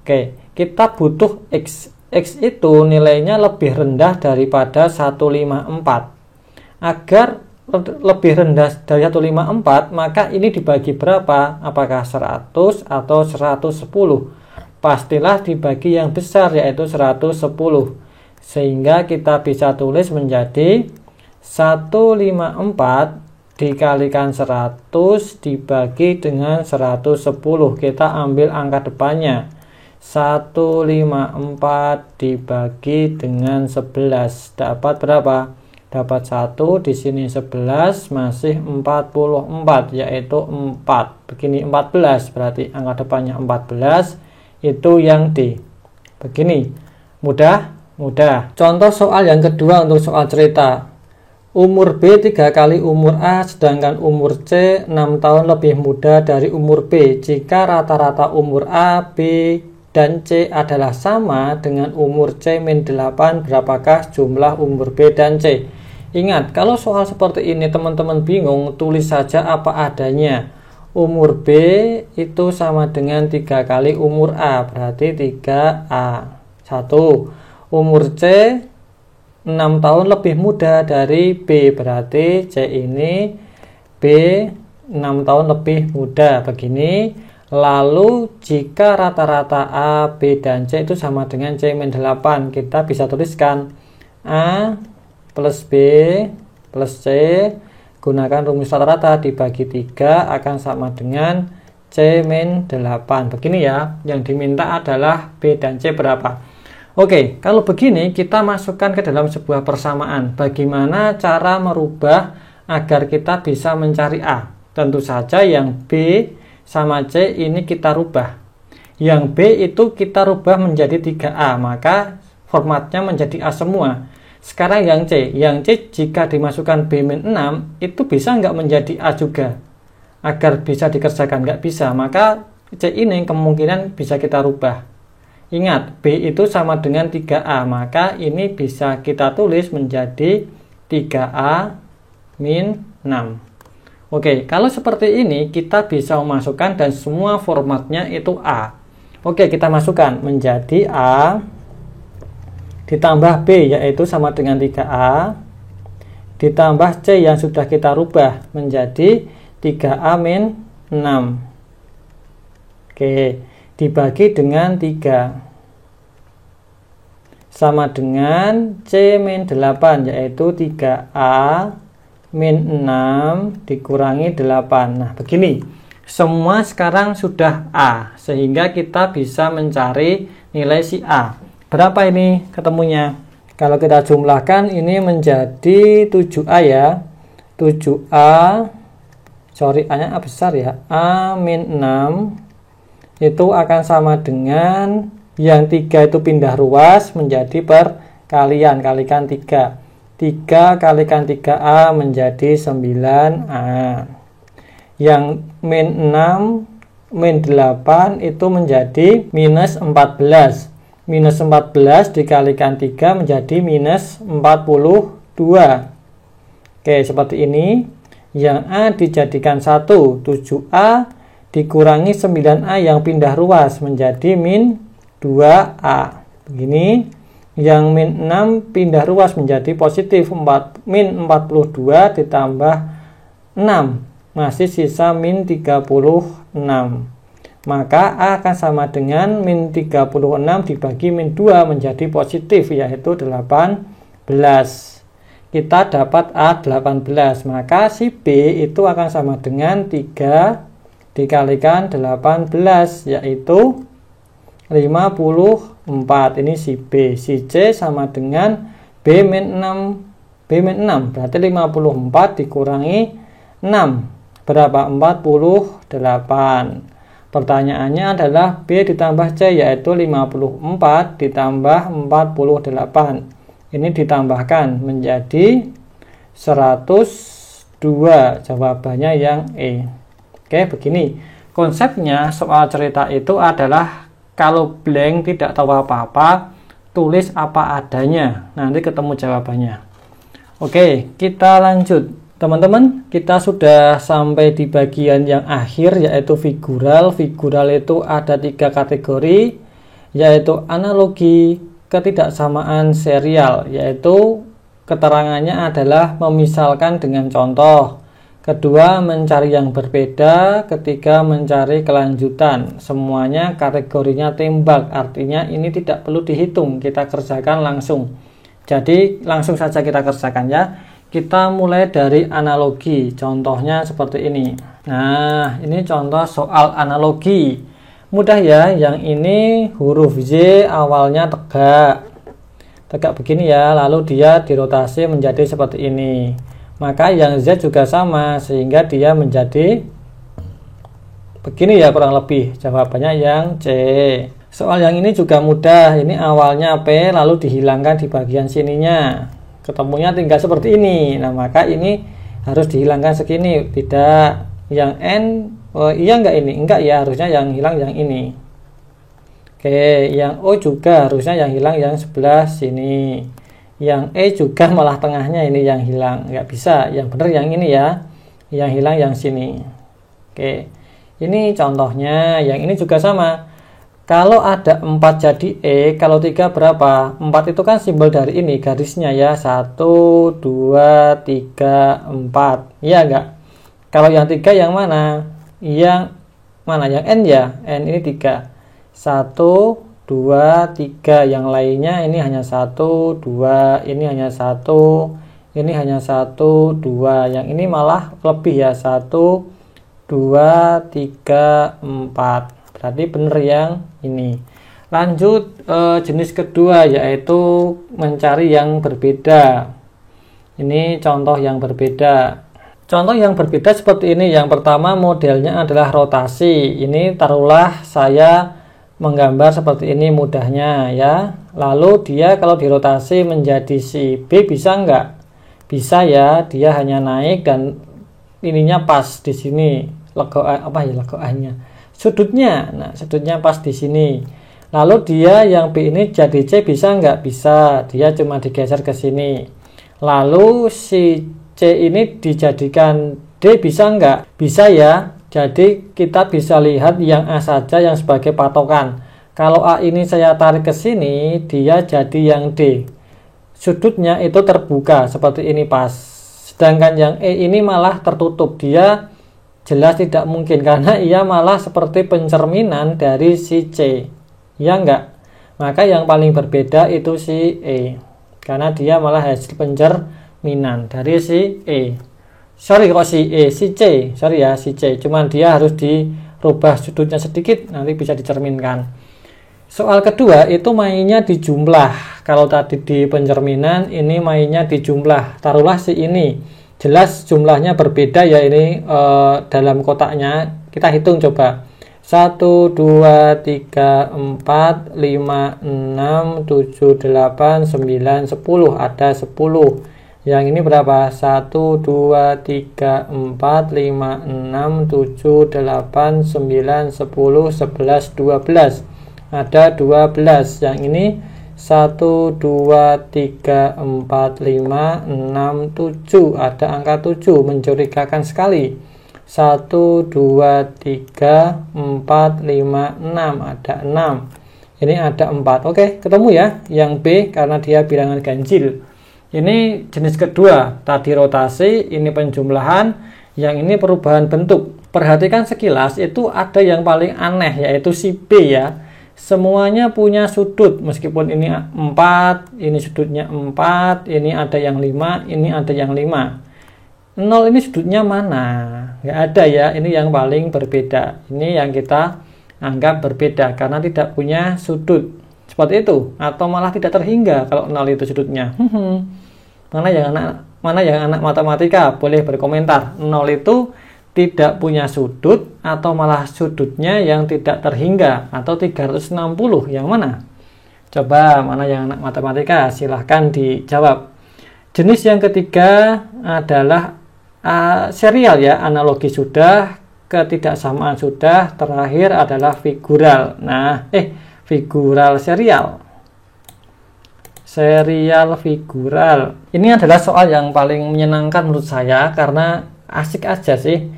Oke, kita butuh X. X itu nilainya lebih rendah daripada 154. Agar lebih rendah dari 154, maka ini dibagi berapa? Apakah 100 atau 110? Pastilah dibagi yang besar, yaitu 110. Sehingga kita bisa tulis menjadi 154 dikalikan 100 dibagi dengan 110. Kita ambil angka depannya. 154 dibagi dengan 11 dapat berapa? Dapat 1, di sini 11, masih 44, yaitu 4. Begini 14, berarti angka depannya 14, itu yang D. Begini, mudah? Mudah. Contoh soal yang kedua untuk soal cerita. Umur B 3 kali umur A, sedangkan umur C 6 tahun lebih muda dari umur B. Jika rata-rata umur A, B, dan C adalah sama dengan umur C min 8, berapakah jumlah umur B dan C? Ingat, kalau soal seperti ini teman-teman bingung, tulis saja apa adanya. Umur B itu sama dengan 3 kali umur A, berarti 3A. 1. Umur C 6 tahun lebih muda dari B, berarti C ini B 6 tahun lebih muda. Begini. Lalu jika rata-rata A, B, dan C itu sama dengan C min 8, kita bisa tuliskan A plus B plus C, gunakan rumus rata-rata dibagi 3 akan sama dengan C min 8. Begini ya, yang diminta adalah B dan C berapa. Oke, kalau begini kita masukkan ke dalam sebuah persamaan. Bagaimana cara merubah agar kita bisa mencari A? Tentu saja yang B sama C ini kita rubah. Yang B itu kita rubah menjadi 3A, maka formatnya menjadi A semua. Sekarang yang C jika dimasukkan B min 6 itu bisa nggak menjadi A juga? Agar bisa dikerjakan, nggak bisa, maka C ini kemungkinan bisa kita rubah. Ingat, B itu sama dengan 3A, maka ini bisa kita tulis menjadi 3A min 6. Oke, kalau seperti ini kita bisa memasukkan dan semua formatnya itu A. Oke, kita masukkan menjadi A ditambah B, yaitu sama dengan 3A, ditambah C yang sudah kita rubah menjadi 3A min 6. Oke, dibagi dengan 3 sama dengan C min 8, yaitu 3A min 6 dikurangi 8. Nah, begini. Semua sekarang sudah A, sehingga kita bisa mencari nilai si A. Berapa ini ketemunya? Kalau kita jumlahkan ini menjadi 7A ya. 7A, sorry, A-nya A besar ya. A min 6 itu akan sama dengan yang 3 itu pindah ruas menjadi perkalian, kalikan 3. 3 kalikan 3A menjadi 9A. Yang min 6 min 8 itu menjadi minus 14. Minus 14 dikalikan 3 menjadi minus 42. Oke, seperti ini. Yang A dijadikan 1, 7A dikurangi 9A yang pindah ruas menjadi min 2A. Begini. Yang min 6 pindah ruas menjadi positif, min 42 ditambah 6, masih sisa min 36. Maka A akan sama dengan min 36 dibagi min 2 menjadi positif, yaitu 18. Kita dapat A 18, maka si B itu akan sama dengan 3 dikalikan 18, yaitu 54. Ini si B. Si C sama dengan B min 6. B min 6 berarti 54 dikurangi 6. Berapa? 48. Pertanyaannya adalah B ditambah C, yaitu 54 ditambah 48. Ini ditambahkan menjadi 102. Jawabannya yang E. Oke, begini. Konsepnya soal cerita itu adalah kalau blank tidak tahu apa-apa, tulis apa adanya. Nanti ketemu jawabannya. Oke, kita lanjut. Teman-teman, kita sudah sampai di bagian yang akhir, yaitu figural. Figural itu ada 3 kategori, yaitu analogi, ketidaksamaan serial, yaitu keterangannya adalah memisalkan dengan contoh. Kedua, mencari yang berbeda. Ketiga, mencari kelanjutan. Semuanya kategorinya tembak, artinya ini tidak perlu dihitung, kita kerjakan langsung. Jadi langsung saja kita kerjakan ya. Kita mulai dari analogi, contohnya seperti ini. Nah, ini contoh soal analogi. Mudah ya, yang ini huruf Y awalnya tegak. Tegak begini ya, lalu dia dirotasi menjadi seperti ini. Maka yang Z juga sama, sehingga dia menjadi begini ya kurang lebih. Jawabannya yang C. Soal yang ini juga mudah. Ini awalnya P lalu dihilangkan di bagian sininya. Ketemunya tinggal seperti ini. Nah, maka ini harus dihilangkan segini. Tidak. Yang N, iya enggak ini? Enggak ya, harusnya yang hilang yang ini. Oke, yang O juga harusnya yang hilang yang sebelah sini. Yang E juga malah tengahnya ini yang hilang, nggak bisa. Yang benar yang ini ya, yang hilang yang sini. Oke, ini contohnya. Yang ini juga sama. Kalau ada 4 jadi E, kalau 3 berapa? 4 itu kan simbol dari ini, garisnya ya, 1, 2, 3, 4. Iya nggak? Kalau yang 3 yang mana? Yang mana? Yang N ya? N ini 3. 1, 2, 3, yang lainnya ini hanya 1, 2, ini hanya 1, ini hanya 1, 2, yang ini malah lebih ya, 1, 2, 3, 4, berarti benar yang ini. Lanjut jenis kedua, yaitu mencari yang berbeda. Ini contoh yang berbeda. Contoh yang berbeda seperti ini. Yang pertama modelnya adalah rotasi. Ini taruhlah saya menggambar seperti ini mudahnya ya. Lalu dia kalau dirotasi menjadi si B bisa enggak? Bisa ya, dia hanya naik dan ininya pas di sini. Legoannya. Sudutnya. Nah, sudutnya pas di sini. Lalu dia yang B ini jadi C bisa enggak? Bisa. Dia cuma digeser ke sini. Lalu si C ini dijadikan D bisa enggak? Bisa ya. Jadi kita bisa lihat yang A saja yang sebagai patokan. Kalau A ini saya tarik ke sini, dia jadi yang D. Sudutnya itu terbuka seperti ini pas. Sedangkan yang E ini malah tertutup. Dia jelas tidak mungkin karena ia malah seperti pencerminan dari si C. Ya enggak? Maka yang paling berbeda itu si E. Karena dia malah hasil pencerminan dari si E. Sorry kok si E, si C, sorry ya si C, cuman dia harus dirubah sudutnya sedikit, nanti bisa dicerminkan. Soal kedua itu mainnya di jumlah. Kalau tadi di pencerminan, ini mainnya di jumlah. Taruhlah si ini, jelas jumlahnya berbeda ya ini dalam kotaknya. Kita hitung coba. 1, 2, 3, 4, 5, 6, 7, 8, 9, 10. Ada 10. Yang ini berapa? 1, 2, 3, 4, 5, 6, 7, 8, 9, 10, 11, 12. Ada 12. Yang ini 1, 2, 3, 4, 5, 6, 7. Ada angka 7. Mencurigakan sekali. 1, 2, 3, 4, 5, 6. Ada 6. Ini ada 4. Oke, ketemu ya. Yang B karena dia bilangan ganjil. Ini jenis kedua, tadi rotasi, ini penjumlahan, yang ini perubahan bentuk. Perhatikan sekilas, itu ada yang paling aneh, yaitu si B ya. Semuanya punya sudut, meskipun ini 4, ini sudutnya 4, ini ada yang 5, ini ada yang 5. 0 ini sudutnya mana? Nggak ada ya, ini yang paling berbeda. Ini yang kita anggap berbeda, karena tidak punya sudut. Seperti itu, atau malah tidak terhingga kalau 0 itu sudutnya. Mana yang anak matematika boleh berkomentar. 0 itu tidak punya sudut atau malah sudutnya yang tidak terhingga atau 360. Yang mana? Coba mana yang anak matematika? Silahkan dijawab. Jenis yang ketiga adalah serial ya, analogi sudah, ketidaksamaan sudah, terakhir adalah figural. Nah, figural serial. Serial figural. Ini adalah soal yang paling menyenangkan menurut saya karena asik aja sih.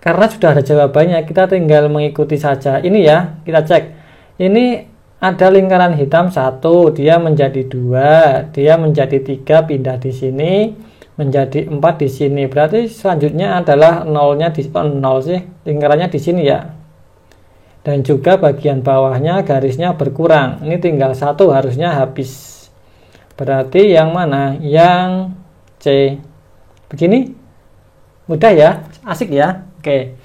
Karena sudah ada jawabannya, kita tinggal mengikuti saja. Ini ya, kita cek. Ini ada lingkaran hitam 1, dia menjadi 2, dia menjadi 3, pindah di sini, menjadi 4 di sini. Berarti selanjutnya adalah nolnya di 0 sih, lingkarannya di sini ya. Dan juga bagian bawahnya garisnya berkurang. Ini tinggal 1 harusnya habis. Berarti yang mana? Yang C. Begini? Mudah ya? Asik ya? Oke.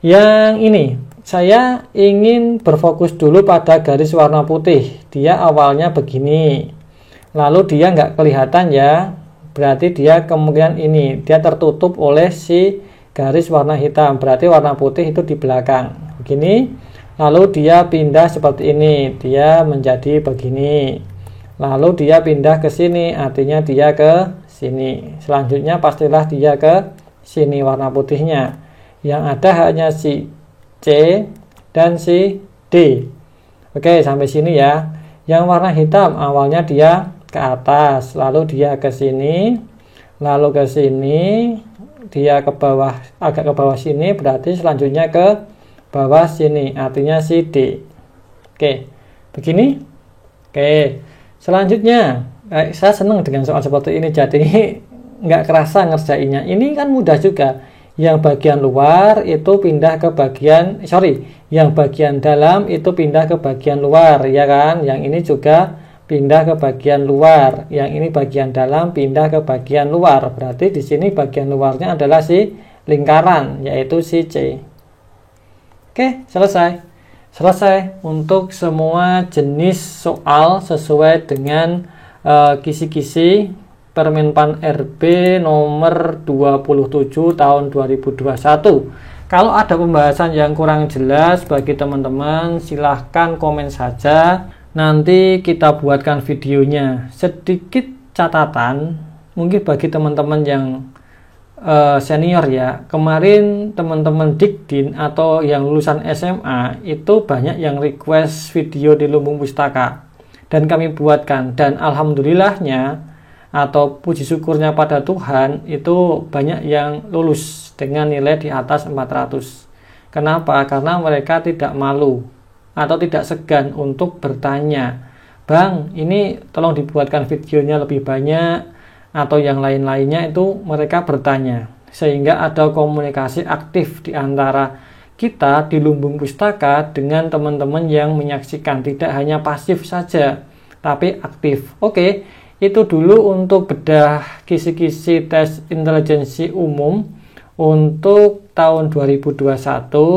Yang ini saya ingin berfokus dulu pada garis warna putih. Dia awalnya begini, lalu dia nggak kelihatan ya, berarti dia kemungkinan ini, dia tertutup oleh si garis warna hitam, berarti warna putih itu di belakang begini. Lalu dia pindah seperti ini, dia menjadi begini, lalu dia pindah ke sini, artinya dia ke sini. Selanjutnya pastilah dia ke sini warna putihnya. Yang ada hanya si C dan si D. Oke, sampai sini ya. Yang warna hitam awalnya dia ke atas, lalu dia ke sini, lalu ke sini, dia ke bawah, agak ke bawah sini, berarti selanjutnya ke bawah sini, artinya si D. Oke, begini. Oke, selanjutnya saya senang dengan soal seperti ini, jadi nggak kerasa ngerjainnya. Ini kan mudah juga. Yang bagian luar itu pindah ke bagian, yang bagian dalam itu pindah ke bagian luar, ya kan? Yang ini juga pindah ke bagian luar, yang ini bagian dalam pindah ke bagian luar. Berarti di sini bagian luarnya adalah si lingkaran, yaitu si C. Oke, selesai untuk semua jenis soal sesuai dengan kisi-kisi Permenpan RB nomor 27 tahun 2021. Kalau ada pembahasan yang kurang jelas bagi teman-teman, silahkan komen saja, nanti kita buatkan videonya. Sedikit catatan mungkin bagi teman-teman yang senior ya, kemarin teman-teman Dikdin atau yang lulusan SMA itu banyak yang request video di Lumbung Pustaka dan kami buatkan, dan alhamdulillahnya atau puji syukurnya pada Tuhan itu banyak yang lulus dengan nilai di atas 400. Kenapa? Karena mereka tidak malu atau tidak segan untuk bertanya, Bang, ini tolong dibuatkan videonya lebih banyak, atau yang lain-lainnya. Itu mereka bertanya, sehingga ada komunikasi aktif di antara kita di Lumbung Pustaka dengan teman-teman yang menyaksikan, tidak hanya pasif saja tapi aktif. Oke, itu dulu untuk bedah kisi-kisi tes intelijensi umum untuk tahun 2021.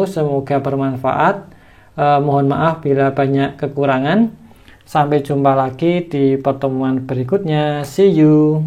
Semoga bermanfaat. Mohon maaf bila banyak kekurangan. Sampai jumpa lagi di pertemuan berikutnya. See you.